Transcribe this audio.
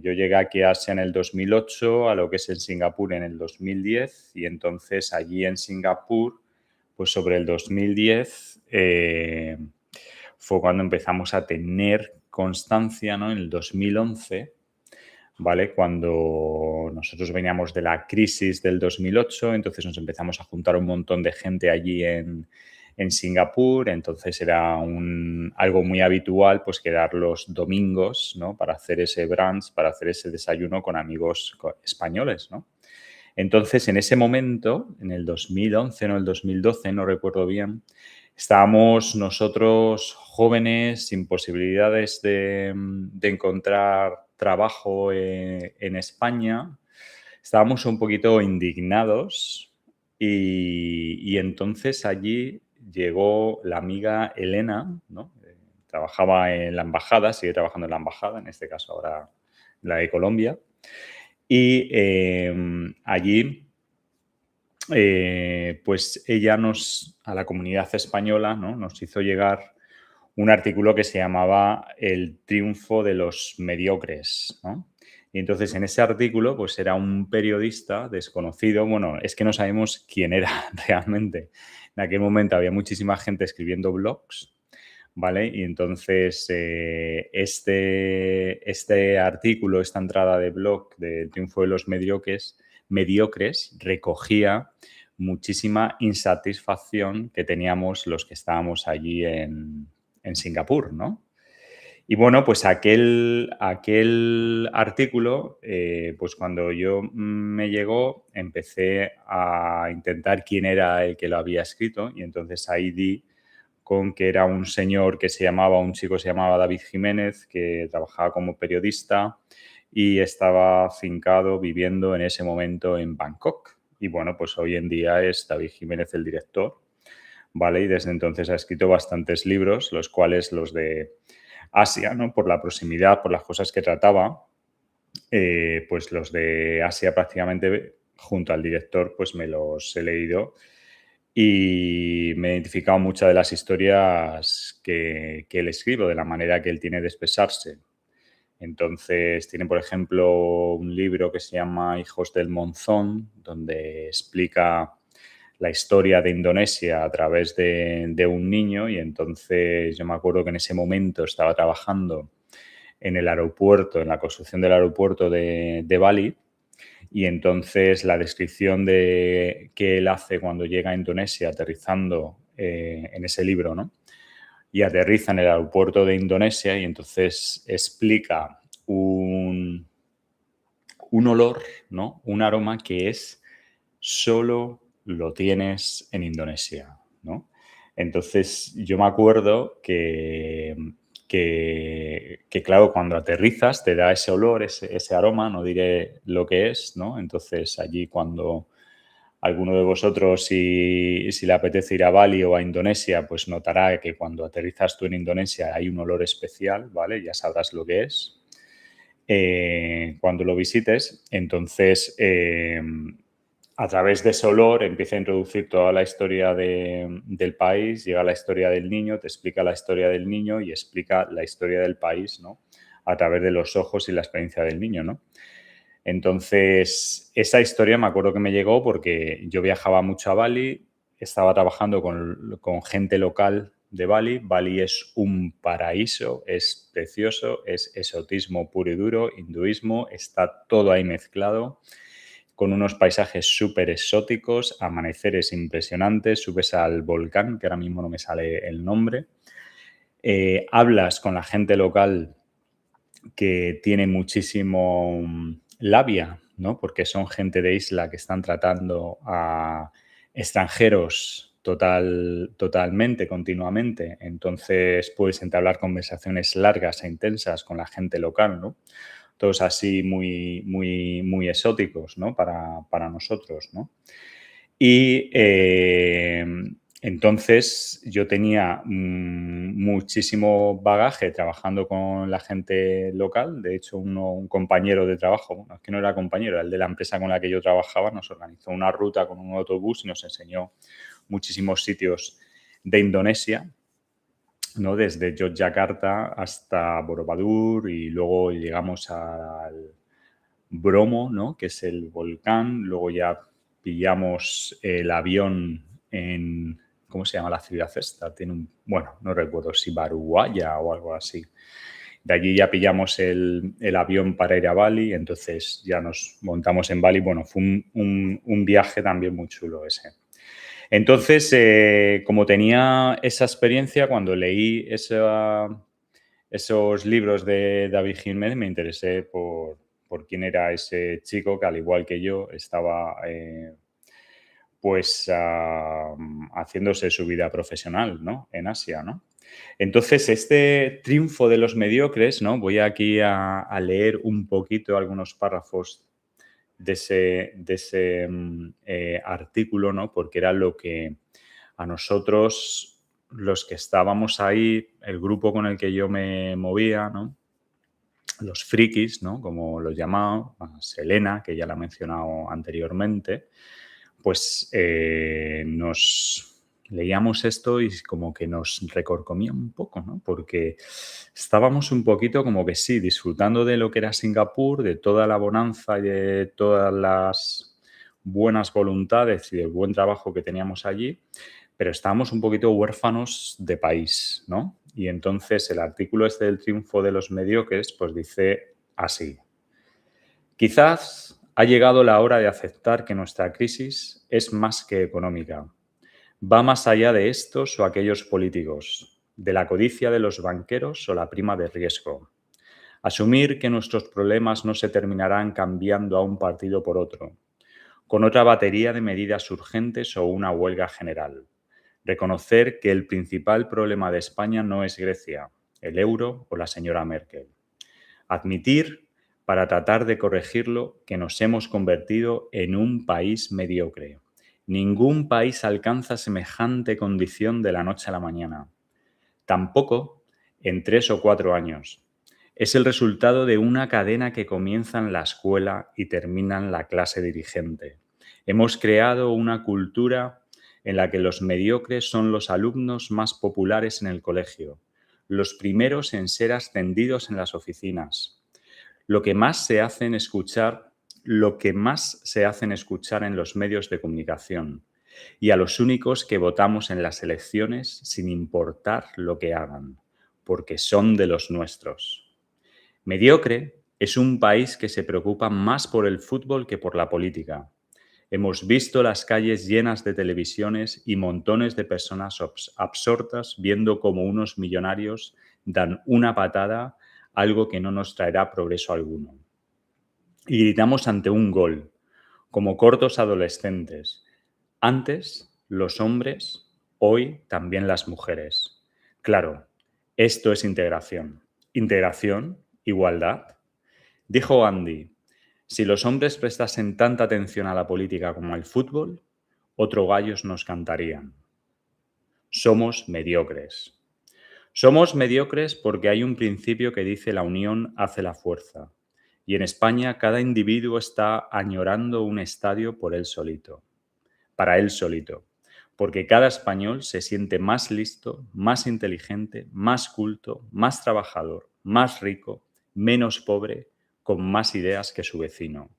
Yo llegué aquí a Asia en el 2008, a lo que es en Singapur en el 2010, y entonces allí en Singapur, pues sobre el 2010 fue cuando empezamos a tener constancia, ¿no? En el 2011, ¿vale? Cuando nosotros veníamos de la crisis del 2008, entonces nos empezamos a juntar un montón de gente allí en Singapur, entonces era algo muy habitual pues quedar los domingos, ¿no? Para hacer ese brunch, para hacer ese desayuno con amigos españoles, ¿no? Entonces, en ese momento, en el 2011, no el 2012, no recuerdo bien, estábamos nosotros jóvenes sin posibilidades de encontrar trabajo en España. Estábamos un poquito indignados y entonces allí llegó la amiga Elena, ¿no? Trabajaba en la embajada, sigue trabajando en la embajada, en este caso ahora la de Colombia. Y allí, pues ella a la comunidad española, ¿no? Nos hizo llegar un artículo que se llamaba El triunfo de los mediocres, ¿no? Y entonces en ese artículo, pues era un periodista desconocido, bueno, es que no sabemos quién era realmente. En aquel momento había muchísima gente escribiendo blogs, ¿vale? Y entonces este artículo, esta entrada de blog del triunfo de los mediocres recogía muchísima insatisfacción que teníamos los que estábamos allí en Singapur, ¿no? Y bueno, pues aquel artículo, pues cuando yo me llegó, empecé a intentar quién era el que lo había escrito y entonces ahí di con que era un chico se llamaba David Jiménez, que trabajaba como periodista y estaba afincado viviendo en ese momento en Bangkok. Y bueno, pues hoy en día es David Jiménez el director, ¿vale? Y desde entonces ha escrito bastantes libros, los cuales los de Asia, ¿no? Por la proximidad, por las cosas que trataba, pues los de Asia prácticamente junto al director pues me los he leído y me he identificado muchas de las historias que él escribe, de la manera que él tiene de expresarse. Entonces, tiene, por ejemplo, un libro que se llama Hijos del Monzón, donde explica la historia de Indonesia a través de un niño y entonces yo me acuerdo que en ese momento estaba trabajando en el aeropuerto, en la construcción del aeropuerto de Bali y entonces la descripción que él hace cuando llega a Indonesia aterrizando en ese libro, ¿no? Y aterriza en el aeropuerto de Indonesia y entonces explica un olor, ¿no? Un aroma que solo lo tienes en Indonesia, ¿no? Entonces yo me acuerdo que claro, cuando aterrizas te da ese olor, ese aroma, no diré lo que es, ¿no? Entonces allí cuando alguno de vosotros, si le apetece ir a Bali o a Indonesia, pues notará que cuando aterrizas tú en Indonesia hay un olor especial, ¿vale? Ya sabrás lo que es cuando lo visites. Entonces, a través de ese olor empieza a introducir toda la historia del país, llega la historia del niño, te explica la historia del niño y explica la historia del país, ¿no? A través de los ojos y la experiencia del niño, ¿no? Entonces, esa historia me acuerdo que me llegó porque yo viajaba mucho a Bali, estaba trabajando con gente local de Bali. Bali es un paraíso, es precioso, es exotismo puro y duro, hinduismo, está todo ahí mezclado, con unos paisajes súper exóticos, amaneceres impresionantes, subes al volcán, que ahora mismo no me sale el nombre, hablas con la gente local que tiene muchísimo labia, ¿no? Porque son gente de isla que están tratando a extranjeros totalmente, continuamente. Entonces puedes entablar conversaciones largas e intensas con la gente local, ¿no? Todos así muy exóticos, ¿no? Para nosotros, ¿no? Y entonces yo tenía muchísimo bagaje trabajando con la gente local. De hecho, un compañero de trabajo, bueno, es que no era compañero, era el de la empresa con la que yo trabajaba, nos organizó una ruta con un autobús y nos enseñó muchísimos sitios de Indonesia. ¿no? Desde Yogyakarta hasta Borobudur y luego llegamos al Bromo, ¿no? Que es el volcán. Luego ya pillamos el avión en, ¿cómo se llama la ciudad esta? Tiene un, bueno, no recuerdo si Baruguaya o algo así. De allí ya pillamos el avión para ir a Bali, entonces ya nos montamos en Bali. Bueno, fue un viaje también muy chulo ese. Entonces, como tenía esa experiencia, cuando leí esos libros de David Gilménez, me interesé por quién era ese chico que, al igual que yo, estaba pues haciéndose su vida profesional, ¿no? En Asia, ¿no? Entonces, este triunfo de los mediocres, ¿no? Voy aquí a leer un poquito algunos párrafos de ese artículo, ¿no? Porque era lo que a nosotros, los que estábamos ahí, el grupo con el que yo me movía, ¿no? Los frikis, ¿no? Como los llamaba, Selena, que ya la he mencionado anteriormente, pues nos leíamos esto y como que nos recorcomía un poco, ¿no? Porque estábamos un poquito como que sí, disfrutando de lo que era Singapur, de toda la bonanza y de todas las buenas voluntades y del buen trabajo que teníamos allí, pero estábamos un poquito huérfanos de país, ¿no? Y entonces el artículo este del triunfo de los mediocres, pues dice así: quizás ha llegado la hora de aceptar que nuestra crisis es más que económica. Va más allá de estos o aquellos políticos, de la codicia de los banqueros o la prima de riesgo. Asumir que nuestros problemas no se terminarán cambiando a un partido por otro, con otra batería de medidas urgentes o una huelga general. Reconocer que el principal problema de España no es Grecia, el euro o la señora Merkel. Admitir, para tratar de corregirlo, que nos hemos convertido en un país mediocre. Ningún país alcanza semejante condición de la noche a la mañana. Tampoco en 3 o 4 años. Es el resultado de una cadena que comienza en la escuela y termina en la clase dirigente. Hemos creado una cultura en la que los mediocres son los alumnos más populares en el colegio, los primeros en ser ascendidos en las oficinas, lo que más se hacen escuchar en los medios de comunicación, y a los únicos que votamos en las elecciones sin importar lo que hagan, porque son de los nuestros. Mediocre es un país que se preocupa más por el fútbol que por la política. Hemos visto las calles llenas de televisiones y montones de personas absortas viendo cómo unos millonarios dan una patada, algo que no nos traerá progreso alguno. Y gritamos ante un gol, como cortos adolescentes. Antes, los hombres, hoy también las mujeres. Claro, esto es integración. Integración, igualdad. Dijo Gandhi: si los hombres prestasen tanta atención a la política como al fútbol, otros gallos nos cantarían. Somos mediocres. Somos mediocres porque hay un principio que dice la unión hace la fuerza. Y en España cada individuo está añorando un estadio por él solito, para él solito, porque cada español se siente más listo, más inteligente, más culto, más trabajador, más rico, menos pobre, con más ideas que su vecino.